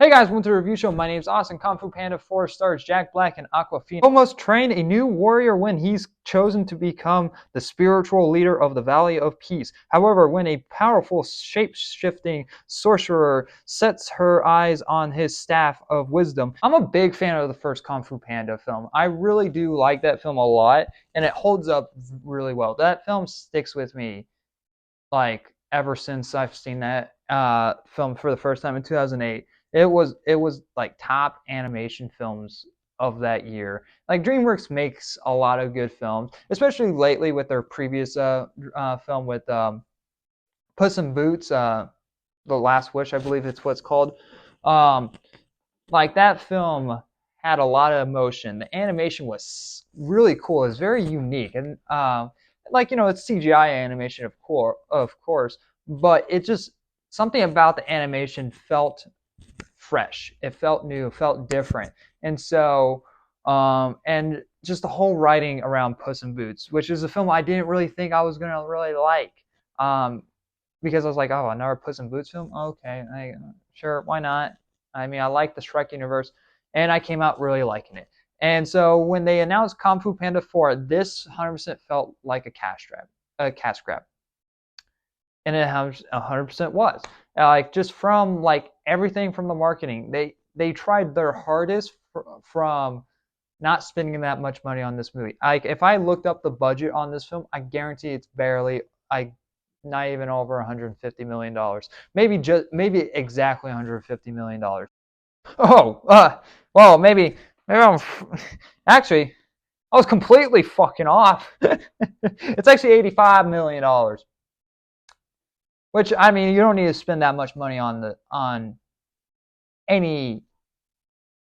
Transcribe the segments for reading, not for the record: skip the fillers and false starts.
Hey guys, welcome to the review show. My name's Austin. Kung Fu Panda 4 stars Jack Black and Aquafina almost trained a new warrior when he's chosen to become the spiritual leader of the Valley of Peace. However, when a powerful shape-shifting sorcerer sets her eyes on his staff of wisdom. I'm a big fan of the first Kung Fu Panda film. I really do like that film a lot, and it holds up really well. That film sticks with me like ever since I've seen that film for the first time in 2008. It was like top animation films of that year. Like DreamWorks makes a lot of good films, especially lately with their previous film with Puss in Boots, The Last Wish, I believe it's what's called. Um, like that film had a lot of emotion. The animation was really cool. It was very unique, and like it's CGI animation, of course, but it just something about the animation felt fresh. It felt new. It felt different, and so and just the whole writing around Puss in Boots, which is a film I didn't really think I was gonna really like. Um, because I was like, oh, another Puss in Boots film? Okay, sure, why not? I mean, I like the Shrek universe, and I came out really liking it. And so when they announced Kung Fu Panda 4, this 100% felt like a cash grab, and it 100% was. Like just from like everything from the marketing, they tried their hardest from not spending that much money on this movie. Like if I looked up the budget on this film, I guarantee it's barely not even over $150 million. Maybe exactly $150 million. Oh, well, maybe I'm actually I was completely fucking off. It's actually $85 million, which I mean you don't need to spend that much money on any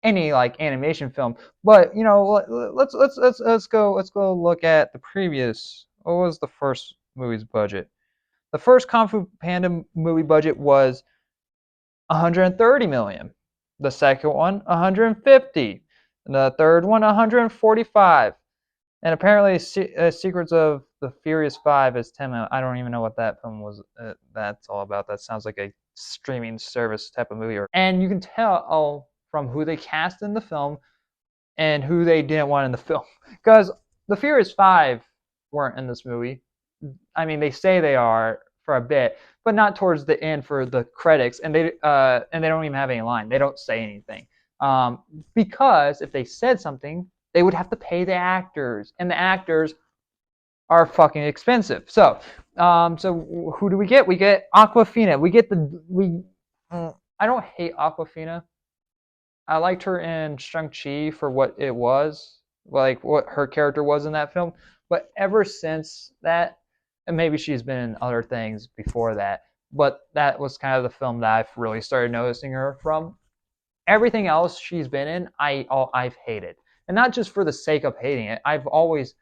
like animation film. But let's go look at the previous. What was the first movie's budget? The first Kung Fu Panda movie budget was 130 million. The second one 150. And the third one 145. And apparently, Secrets of the Furious 5 is 10 million. I don't even know what that film was. That's all about. That sounds like a streaming service type of movie. And you can tell from who they cast in the film and who they didn't want in the film, because the Furious 5 weren't in this movie. I mean, they say they are for a bit, but not towards the end for the credits, and they don't even have any line. They don't say anything, because if they said something, they would have to pay the actors, and the actors are fucking expensive. So, who do we get? We get Aquafina. I don't hate Aquafina. I liked her in Shang-Chi for what it was, like what her character was in that film. But ever since that, and maybe she's been in other things before that, but that was kind of the film that I've really started noticing her from. Everything else she's been in, I've hated, and not just for the sake of hating it. I've always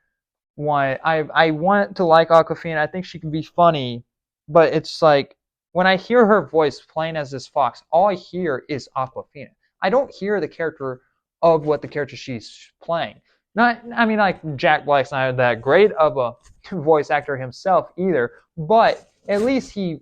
wanted, I want to like Aquafina. I think she can be funny, but it's like when I hear her voice playing as this fox, all I hear is Aquafina. I don't hear the character of what the character she's playing. Not, I mean, like Jack Black's not that great of a voice actor himself either, but at least he,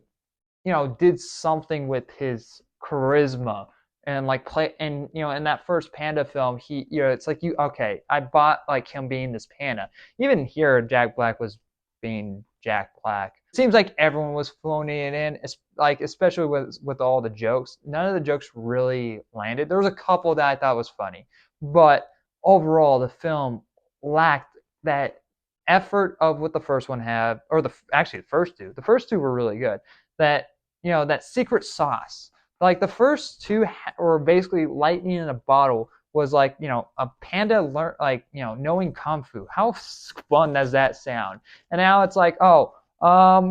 did something with his charisma and like play. And in that first Panda film, he, it's like okay, I bought like him being this panda. Even here, Jack Black was being Jack Black. It seems like everyone was phoning it in, like especially with all the jokes. None of the jokes really landed. There was a couple that I thought was funny, but overall the film lacked that effort of what the first one had, or actually the first two. The first two were really good. That that secret sauce. Like the first two were basically lightning in a bottle. Was like a panda learn like knowing kung fu. How fun does that sound? And now it's like, oh,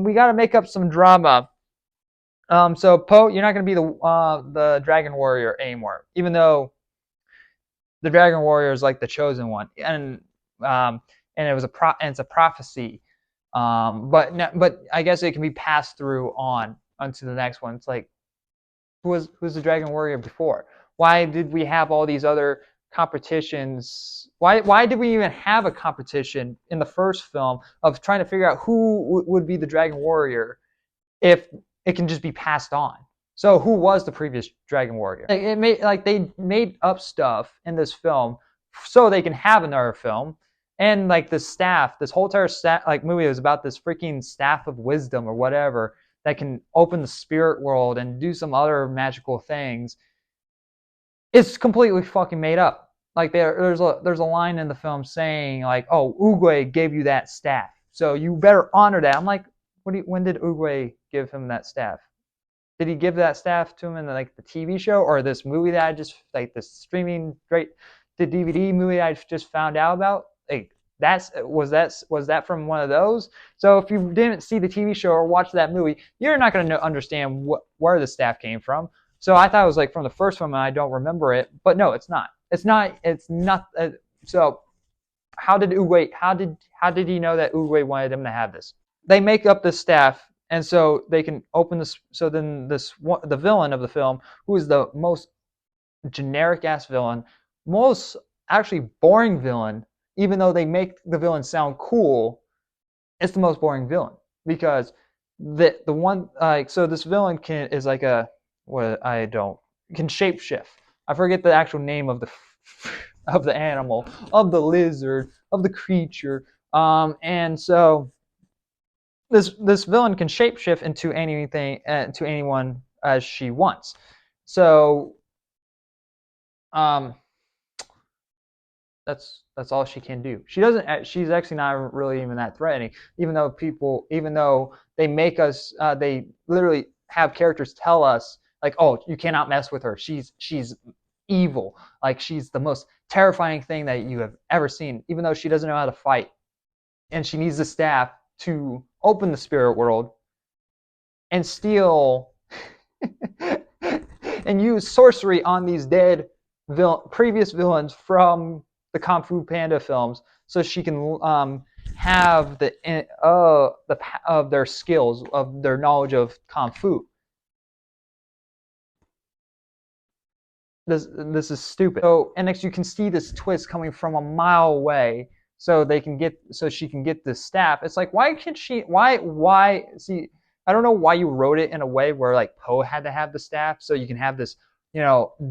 we got to make up some drama. So Poe, you're not gonna be the Dragon Warrior anymore, even though the Dragon Warrior is like the chosen one, and it was and it's a prophecy. But I guess it can be passed through on onto the next one. It's like who's the Dragon Warrior before? Why did we have all these other competitions? Why did we even have a competition in the first film of trying to figure out who would be the Dragon Warrior if it can just be passed on? So who was the previous Dragon Warrior? They made up stuff in this film so they can have another film. And like the staff, this whole entire movie was about this freaking staff of wisdom or whatever that can open the spirit world and do some other magical things. It's completely fucking made up. Like there's a line in the film saying like, "Oh, Oogway gave you that staff, so you better honor that." I'm like, when did Oogway give him that staff? Did he give that staff to him in like the TV show or this movie that I just like this streaming straight to DVD movie I just found out about? Like was that from one of those? So if you didn't see the TV show or watch that movie, you're not going to understand where the staff came from. So I thought it was like from the first one, and I don't remember it. But no, it's not. It's not. It's not. So how did he know that Uguay wanted him to have this? They make up this staff, and so they can open this. So then the villain of the film, who is the most generic ass villain, most actually boring villain, even though they make the villain sound cool, it's the most boring villain because the one so this villain is like a what I don't can shapeshift. I forget the actual name of the of the animal, of the lizard, of the creature. And so this villain can shapeshift into anything to anyone as she wants. So that's all she can do. She doesn't. She's actually not really even that threatening. Even though they make us, they literally have characters tell us like, oh, you cannot mess with her. She's evil. Like she's the most terrifying thing that you have ever seen. Even though she doesn't know how to fight, and she needs the staff to open the spirit world and steal and use sorcery on these dead previous villains from the Kung Fu Panda films, so she can have of their skills, of their knowledge of Kung Fu. This is stupid. So and next you can see this twist coming from a mile away, so she can get this staff. It's like why can't she? Why see? I don't know why you wrote it in a way where like Poe had to have the staff, so you can have this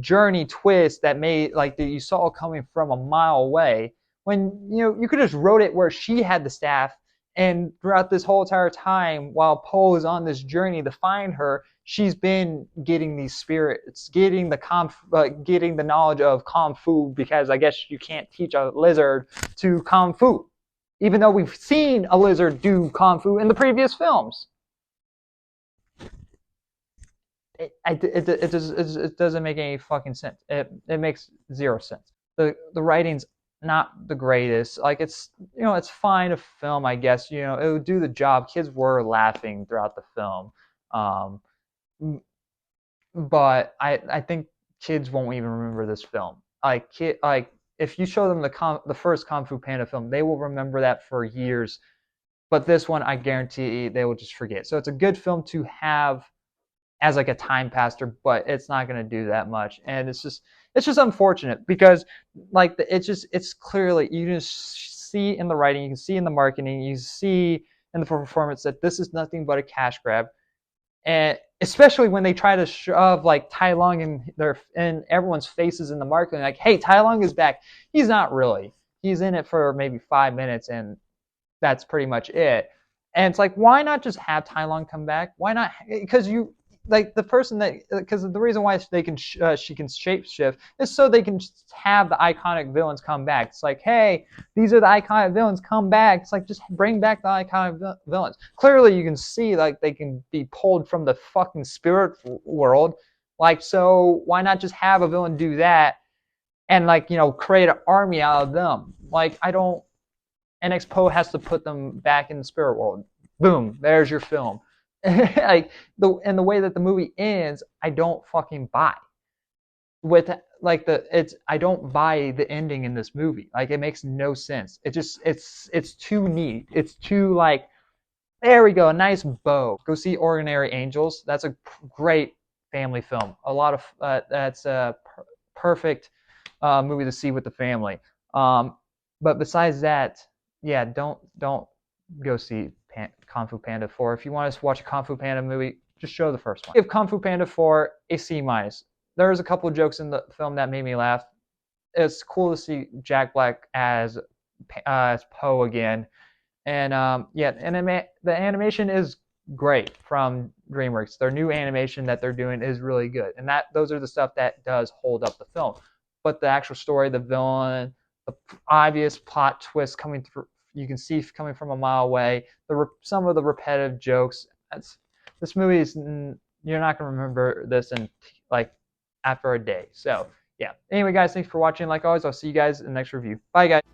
journey twist that made like that you saw coming from a mile away. When you could just wrote it where she had the staff, and throughout this whole entire time, while Poe is on this journey to find her, she's been getting these spirits, getting the knowledge of Kung Fu, because I guess you can't teach a lizard to Kung Fu, even though we've seen a lizard do Kung Fu in the previous films. It doesn't make any fucking sense. It makes zero sense. The writing's not the greatest. Like it's fine a film, I guess. It would do the job. Kids were laughing throughout the film, but I think kids won't even remember this film. Like if you show them the first Kung Fu Panda film, they will remember that for years. But this one, I guarantee they will just forget. So it's a good film to have as like a time passer, but it's not going to do that much, and it's just unfortunate because like it's clearly you can see in the writing, you can see in the marketing, you see in the performance that this is nothing but a cash grab, and especially when they try to shove like Tai Lung in everyone's faces in the marketing, like, hey, Tai Lung is back. He's not really. He's in it for maybe 5 minutes, and that's pretty much it. And it's like, why not just have Tai Lung come back? Why not? Because like the person because the reason why she can shapeshift is so they can have the iconic villains come back. It's like, hey, these are the iconic villains, come back. It's like, just bring back the iconic villains. Clearly you can see like they can be pulled from the fucking spirit world. Like, so why not just have a villain do that and like create an army out of them? Like, I don't. NX Poe has to put them back in the spirit world. Boom, there's your film. Like the way that the movie ends, I don't fucking buy. With like I don't buy the ending in this movie. Like, it makes no sense. It's too neat. It's too like, there we go, a nice bow. Go see Ordinary Angels. That's a great family film. A lot of that's a perfect movie to see with the family. But besides that, yeah, don't go see Kung Fu Panda 4. If you want to watch a Kung Fu Panda movie, just show the first one. Give Kung Fu Panda 4 a C-. There's a couple of jokes in the film that made me laugh. It's cool to see Jack Black as Poe again, and yeah, the animation is great from DreamWorks. Their new animation that they're doing is really good, and those are the stuff that does hold up the film. But the actual story, the villain, the obvious plot twist coming through, you can see coming from a mile away. Some of the repetitive jokes. This movie is, you're not gonna remember this in like after a day. So yeah. Anyway, guys, thanks for watching. Like always, I'll see you guys in the next review. Bye, guys.